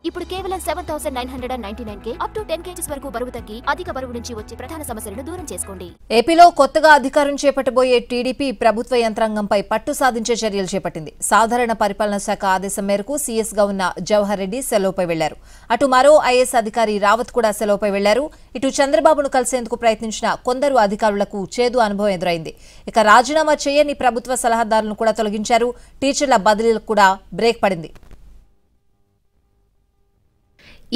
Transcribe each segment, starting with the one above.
ఇప్పుడు కేవలం 7,999 up to 10 kgs వరకు బరువు తగ్గి అధిక బరువు నుంచి వచ్చే ప్రధాన సమస్యలను దూరం చేసుకోండి. ఏపీలో కొత్తగా అధికారం చేపట్టబోయే టీడీపీ ప్రభుత్వ యంత్రాంగంపై పట్టు సాధించే చర్యలు చేపట్టింది. సాధారణ పరిపాలనా శాఖ ఆదేశం మేరకు సీఎస్ గా ఉన్న జవహర్ రెడ్డి సెలవుపై వెళ్లారు. అటు మరో ఐఏఎస్ అధికారి రావత్ కూడా సెలవుపై వెళ్లారు. ఇటు చంద్రబాబును కలిసేందుకు ప్రయత్నించిన కొందరు అధికారులకు చేదు అనుభవం ఎదురైంది. ఇక రాజీనామా చేయని ప్రభుత్వ సలహాదారులను కూడా తొలగించారు. టీచర్ల బదిలీలకు కూడా బ్రేక్ పడింది.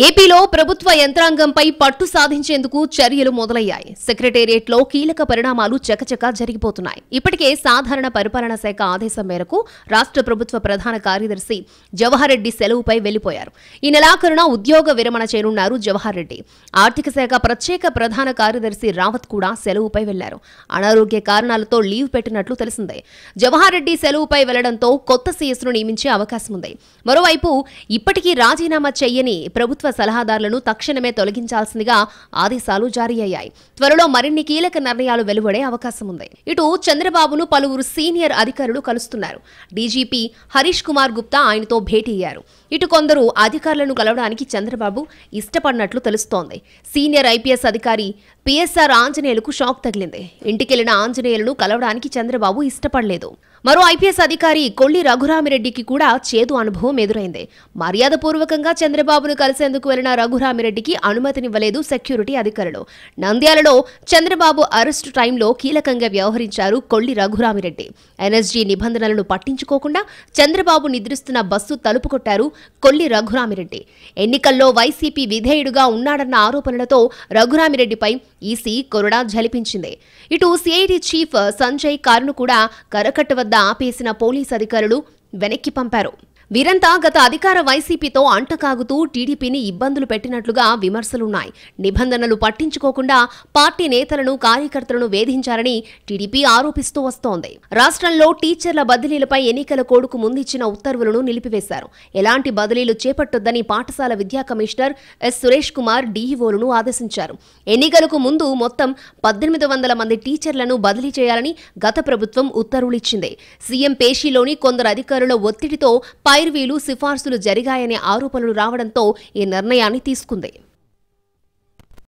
ఏపీలో ప్రభుత్వ యంత్రాంగంపై పట్టు సాధించేందుకు చర్యలు మొదలయ్యాయి. సెక్రటేరియట్లో కీలక పరిణామాలు చకచకా జరిగిపోతున్నాయి. ఇప్పటికే సాధారణ పరిపాలనా శాఖ ఆదేశం మేరకు రాష్ట్ర ప్రభుత్వ ప్రధాన కార్యదర్శి జవహర్ రెడ్డి సెలవుపై వెళ్లిపోయారు. ఈ నెలాఖరున ఉద్యోగ విరమణ చేయనున్నారు జవహర్ రెడ్డి. ఆర్థిక శాఖ ప్రత్యేక ప్రధాన కార్యదర్శి రావత్ కూడా సెలవుపై వెళ్లారు. అనారోగ్య కారణాలతో లీవ్ పెట్టినట్లు తెలిసిందే. జవహర్ రెడ్డి సెలవుపై వెళ్లడంతో కొత్త సీఎస్ను నియమించే అవకాశం ఉంది. మరోవైపు ఇప్పటికీ రాజీనామా చేయని ప్రభుత్వ సలహాదారులను తక్షణమే తొలగించాల్సిందిగా ఆదేశాలు జారీ అయ్యాయి. త్వరలో మరిన్ని కీలక నిర్ణయాలు వెలువడే అవకాశం ఉంది. ఇటు చంద్రబాబును పలువురు సీనియర్ అధికారులు కలుస్తున్నారు. డీజీపీ హరీష్ కుమార్ గుప్తా ఆయనతో భేటీ అయ్యారు. ఇటు కొందరు అధికారులను కలవడానికి చంద్రబాబు ఇష్టపడినట్లు తెలుస్తోంది. సీనియర్ ఐపీఎస్ అధికారి పిఎస్ఆర్ ఆంజనేయులకు షాక్ తగిలింది. ఇంటికెళ్లిన ఆంజనేయులను కలవడానికి చంద్రబాబు ఇష్టపడలేదు. మరో ఐపీఎస్ అధికారి కొల్లి రఘురామిరెడ్డికి కూడా చేదు అనుభవం ఎదురైంది. మర్యాదపూర్వకంగా చంద్రబాబును కలిసేందుకు వెళ్లిన రఘురామిరెడ్డికి అనుమతినివ్వలేదు సెక్యూరిటీ అధికారులు. నంద్యాలలో చంద్రబాబు అరెస్టు టైంలో కీలకంగా వ్యవహరించారు కొల్లి రఘురామిరెడ్డి. ఎన్ఎస్జీ నిబంధనలను పట్టించుకోకుండా చంద్రబాబు నిద్రిస్తున్న బస్సు తలుపు కొట్టారు కొల్లి రఘురామిరెడ్డి. ఎన్నికల్లో వైసీపీ విధేయుడుగా ఉన్నాడన్న ఆరోపణలతో రఘురామిరెడ్డిపై ఈసీ కొరడా జలిపించింది. ఇటు సిఐడి చీఫ్ సంజయ్ కారును కూడా కరకట్ట వద్ద ఆపేసిన పోలీసు అధికారులు వెనక్కి పంపారు. వీరంతా గత అధికార వైసీపీతో అంటకాగుతూ టీడీపీని ఇబ్బందులు పెట్టినట్లుగా విమర్శలున్నాయి. నిబంధనలు పట్టించుకోకుండా పార్టీ నేతలను కార్యకర్తలను వేధించారని టీడీపీ ఆరోపిస్తూ వస్తోంది. రాష్ట్రంలో టీచర్ల బదిలీలపై ఎన్నికల కోడ్కు ముందిచ్చిన ఉత్తర్వులను నిలిపివేశారు. ఎలాంటి బదిలీలు చేపట్టొద్దని పాఠశాల విద్యా కమిషనర్ ఎస్ సురేష్ కుమార్ డీఈఓలను ఆదేశించారు. ఎన్నికలకు ముందు మొత్తం 1800 మంది టీచర్లను బదిలీ చేయాలని గత ప్రభుత్వం ఉత్తర్వులిచ్చింది. సీఎం పేషీలోని కొందరు అధికారుల ఒత్తిడితో పైర్వీలు సిఫార్సులు జరిగాయనే ఆరోపణలు రావడంతో ఈ నిర్ణయాన్ని తీసుకుంది.